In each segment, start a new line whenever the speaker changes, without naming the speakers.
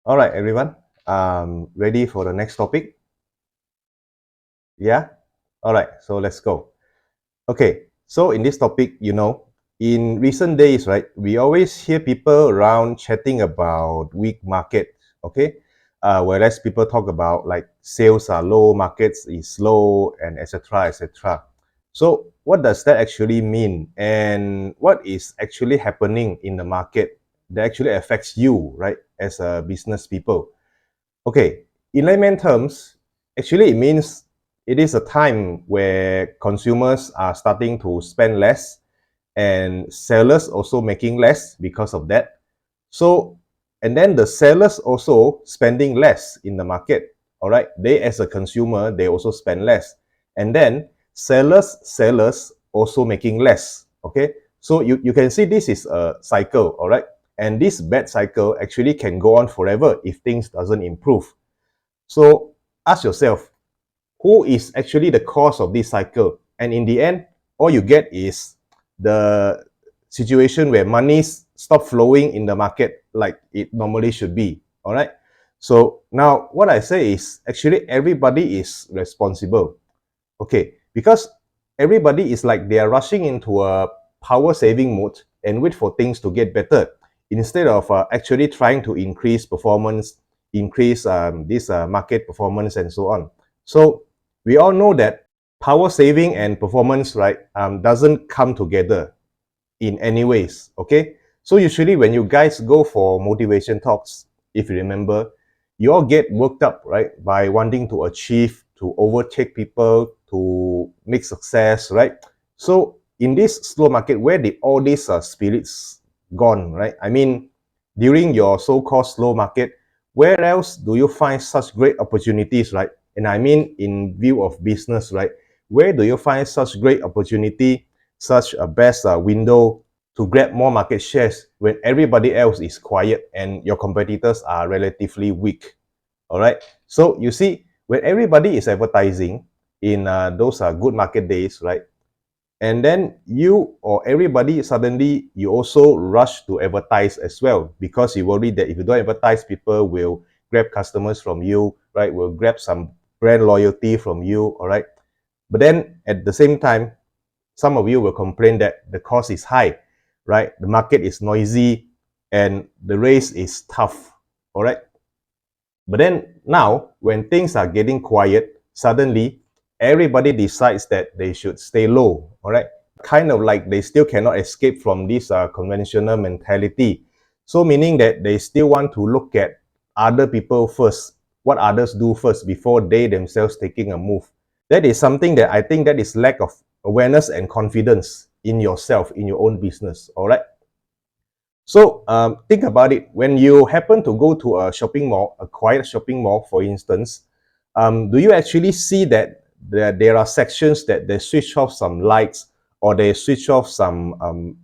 All right, everyone. Ready for the next topic? Yeah? All right, so let's go. Okay, so in this topic, in recent days, right, we always hear people around chatting about weak market, okay? Whereas people talk about like sales are low, markets is low, and etc. etc. So what does that actually mean? And what is actually happening in the market that actually affects you, right, as a business people? Okay, in layman terms, actually it means it is a time where consumers are starting to spend less and sellers also making less because of that. So, and then the sellers also spending less in the market. All right, they as a consumer, they also spend less. And then sellers also making less. Okay, so you can see this is a cycle. All right, and this bad cycle actually can go on forever if things doesn't improve. So ask yourself, who is actually the cause of this cycle? And in the end, all you get is the situation where monies stop flowing in the market like it normally should be. All right. So now what I say is actually everybody is responsible. Okay. Because everybody is like they are rushing into a power saving mode and wait for things to get better instead of actually trying to increase performance, increase this market performance and so on. So we all know that power saving and performance, right, doesn't come together in any ways. Okay, so usually when you guys go for motivation talks, if you remember, you all get worked up, right, by wanting to achieve, to overtake people, to make success, right? So in this slow market, where did all these spirits gone, right? I mean, during your so-called slow market, where else do you find such great opportunities, right? And I mean in view of business, right? Where do you find such great opportunity, such a best window to grab more market shares when everybody else is quiet and your competitors are relatively weak? All right. So you see, when everybody is advertising in those good market days, right? And then you or everybody suddenly you also rush to advertise as well because you worry that if you don't advertise, people will grab customers from you, right? Will grab some brand loyalty from you, all right? But then at the same time, some of you will complain that the cost is high, right? The market is noisy and the race is tough, all right? But then now, when things are getting quiet, suddenly everybody decides that they should stay low, all right? Kind of like they still cannot escape from this conventional mentality. So meaning that they still want to look at other people first, what others do first before they themselves taking a move. That is something that I think that is lack of awareness and confidence in yourself, in your own business, all right? So think about it. When you happen to go to a shopping mall, a quiet shopping mall, for instance, do you actually see that there are sections that they switch off some lights or they switch off some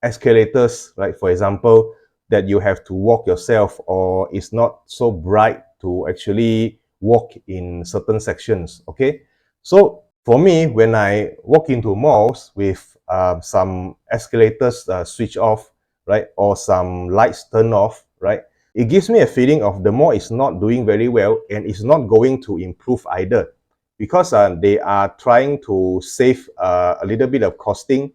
escalators, right? For example, that you have to walk yourself or it's not so bright to actually walk in certain sections, okay? So for me, when I walk into malls with some escalators switch off, right, or some lights turn off, right, it gives me a feeling of the mall is not doing very well and it's not going to improve either because they are trying to save a little bit of costing,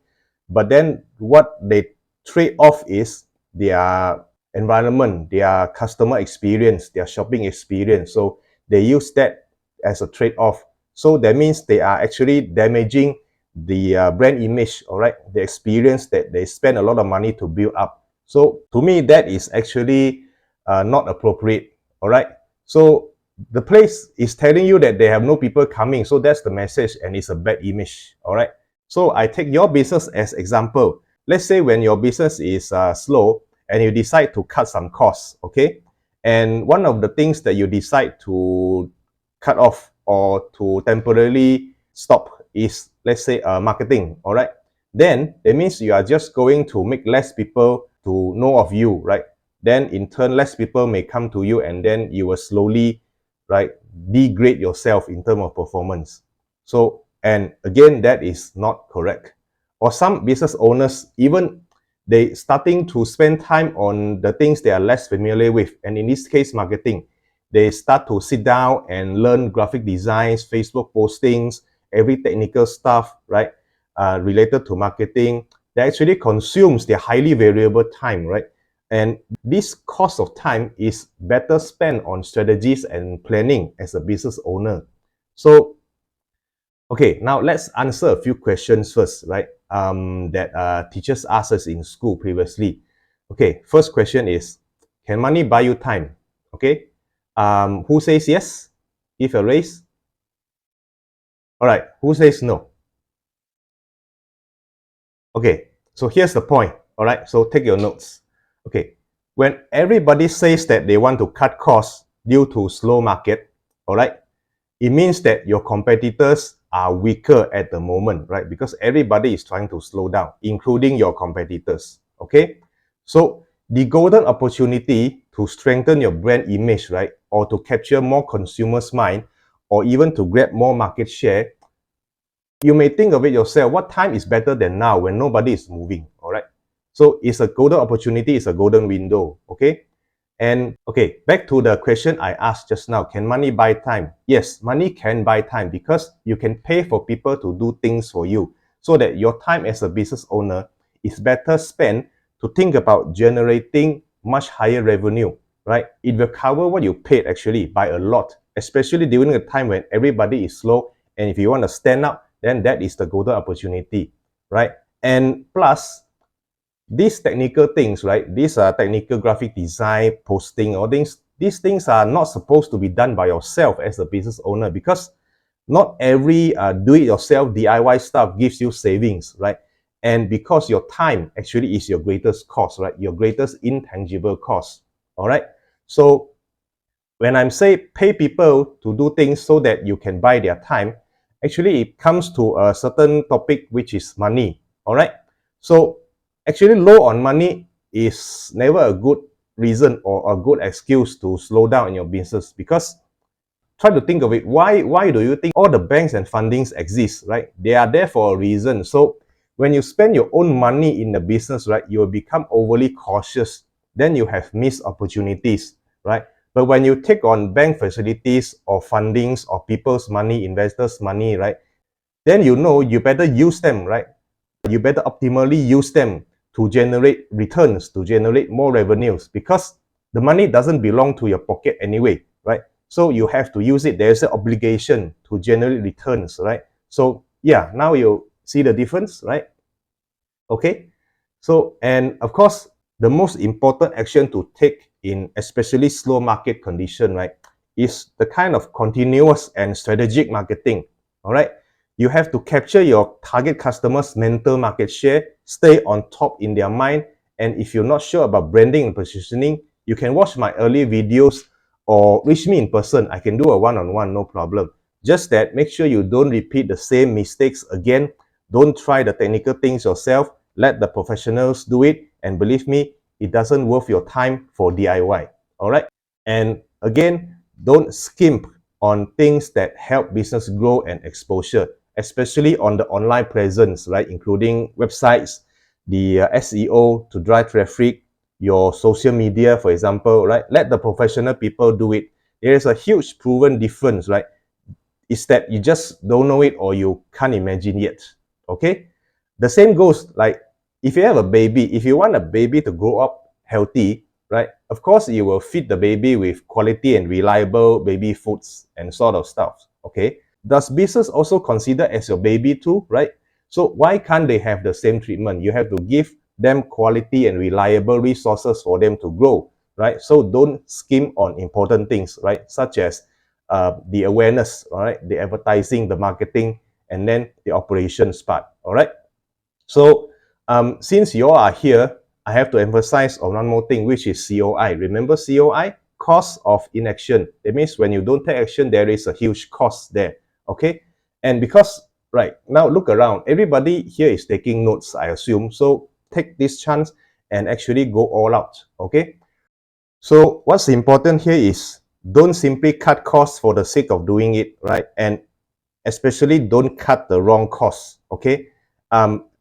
but then what they trade off is their environment, their customer experience, their shopping experience. So they use that as a trade-off. So that means they are actually damaging the brand image, all right, the experience that they spend a lot of money to build up. So to me, that is actually not appropriate, all right. So the place is telling you that they have no people coming, so that's the message, and it's a bad image, all right. So I take your business as example. Let's say when your business is slow and you decide to cut some costs, okay, and one of the things that you decide to cut off or to temporarily stop is, let's say, marketing, all right? Then that means you are just going to make less people to know of you, right? Then in turn, less people may come to you and then you will slowly, right, degrade yourself in terms of performance. So, and again, that is not correct. Or some business owners, even they starting to spend time on the things they are less familiar with. And in this case, marketing. They start to sit down and learn graphic designs, Facebook postings, every technical stuff, right? Related to marketing. That actually consumes their highly variable time, right? And this cost of time is better spent on strategies and planning as a business owner. So, okay, now let's answer a few questions first, right? That teachers asked us in school previously. Okay, first question is, can money buy you time? Okay, who says yes? Give a raise. All right, who says no? Okay, so here's the point. All right, so take your notes. Okay, when everybody says that they want to cut costs due to slow market, all right, it means that your competitors are weaker at the moment, right? Because everybody is trying to slow down, including your competitors. Okay, so the golden opportunity to strengthen your brand image, right, or to capture more consumers' mind, or even to grab more market share, you may think of it yourself, what time is better than now when nobody is moving, all right? So it's a golden opportunity, it's a golden window, okay? And okay, back to the question I asked just now, can money buy time? Yes, money can buy time because you can pay for people to do things for you so that your time as a business owner is better spent to think about generating much higher revenue, right? It will cover what you paid actually by a lot, especially during a time when everybody is slow. And if you want to stand out, then that is the golden opportunity, right? And plus, these technical things, right? These are technical graphic design, posting, all things. These things are not supposed to be done by yourself as a business owner because not every do-it-yourself DIY stuff gives you savings, right? And because your time actually is your greatest cost, right? Your greatest intangible cost, all right? So when I'm say pay people to do things so that you can buy their time, actually it comes to a certain topic which is money. All right. So actually low on money is never a good reason or a good excuse to slow down in your business because try to think of it. Why do you think all the banks and fundings exist, right? They are there for a reason. So when you spend your own money in the business, right, you will become overly cautious. Then you have missed opportunities, right? But when you take on bank facilities or fundings or people's money, investors' money, right, then you know you better use them, right? You better optimally use them to generate returns, to generate more revenues, because the money doesn't belong to your pocket anyway, right? So you have to use it. There's an obligation to generate returns, right? So yeah, now you see the difference, right? Okay. So, and of course, the most important action to take in especially slow market condition, right, is the kind of continuous and strategic marketing. All right. You have to capture your target customers' mental market share, stay on top in their mind. And if you're not sure about branding and positioning, you can watch my early videos or reach me in person. I can do a one-on-one, no problem. Just that make sure you don't repeat the same mistakes again. Don't try the technical things yourself. Let the professionals do it. And believe me, it doesn't worth your time for DIY. All right. And again, don't skimp on things that help business grow and exposure, especially on the online presence, right? Including websites, the SEO to drive traffic, your social media, for example, right? Let the professional people do it. There is a huge proven difference, right? It's that you just don't know it or you can't imagine yet. Okay? The same goes like if you have a baby, if you want a baby to grow up healthy, right? Of course, you will feed the baby with quality and reliable baby foods and sort of stuff. Okay? Does business also consider as your baby too, right? So why can't they have the same treatment? You have to give them quality and reliable resources for them to grow, right? So don't skim on important things, right? Such as the awareness, all right, the advertising, the marketing, and then the operations part, all right? So since you all are here, I have to emphasize on one more thing, which is COI. Remember COI? Cost of inaction. That means when you don't take action, there is a huge cost there, okay? And because, right, now look around. Everybody here is taking notes, I assume. So take this chance and actually go all out, okay? So what's important here is don't simply cut costs for the sake of doing it, right? And especially don't cut the wrong costs, okay?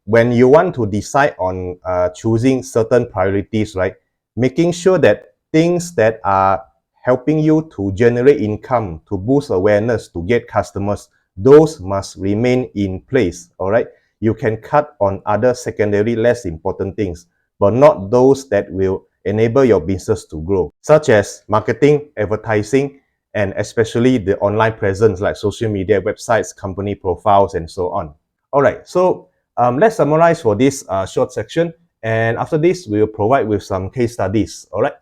when you want to decide on choosing certain priorities, right, making sure that things that are helping you to generate income, to boost awareness, to get customers, those must remain in place, all right? You can cut on other secondary, less important things, but not those that will enable your business to grow, such as marketing, advertising, and especially the online presence like social media, websites, company profiles, and so on. All right, so let's summarize for this short section. And after this, we'll provide with some case studies. All right.